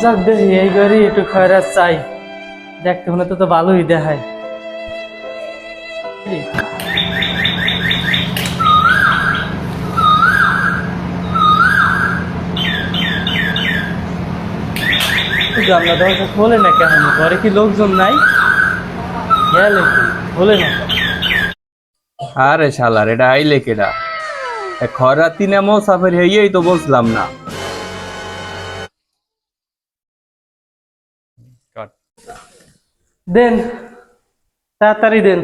যাক দেখি এই গাড়ি একটু খয়রাত চাই, দেখতে মনে তো ভালোই দেখায়। জানলা দরজা খোলে না কেন? ঘরে কি লোকজন নাই? গেলে কি খোলে না? আরে শালার এটা আইলে কেডা? খরাতি নামো সাফার হইয়াই তো বলছিলাম না। দেন, তাড়াতাড়ি দেন।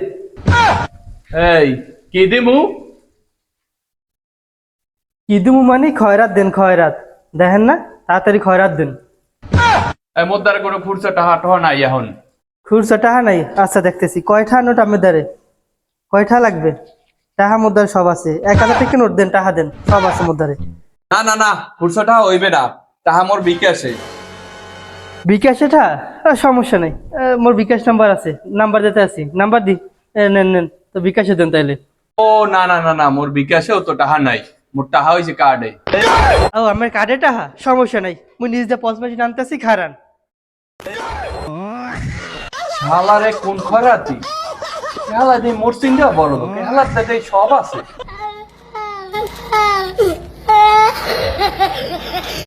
এই কি দিমু? কি দিমু মানে খয়রাত দেন, খয়রাত। দেখেন না, তাড়াতাড়ি খয়রাত দেন। এই মোদ্দার কোনো ফুরসা টাহা টহা নাই এখন। খুরসা টাহা নাই? আচ্ছা দেখতেছি। কয়টা নোট আমার দ্বারে? কয়টা লাগবে? টাহা মুদ্রার সব আছে। 1000 টাকা নোট দেন, টাহা দেন, সব আছে মুদ্রারে। না না না, ফুরসা টাহা হইবে না, তাহা মোর বিকাশে। বিকাশ এটা? সমস্যা নাই, মোর বিকাশ নাম্বার আছে, নাম্বার দিতে আছি, নাম্বার দি। নেন নেন, তো বিকাশে দেন তাইলে। ও না না না না, মোর বিকাশেও তো টাহা নাই, মোর টাহা হইছে কার্ডে। ও আমার কার্ডে টাহা? সমস্যা নাই, মুই নিজ দিয়ে পঞ্চমাসি নামতেছি, খারান। শালারে কোন খরাতি? শালা দি মোর সিংহা বড় লোক, শালার সাথে সব আছে।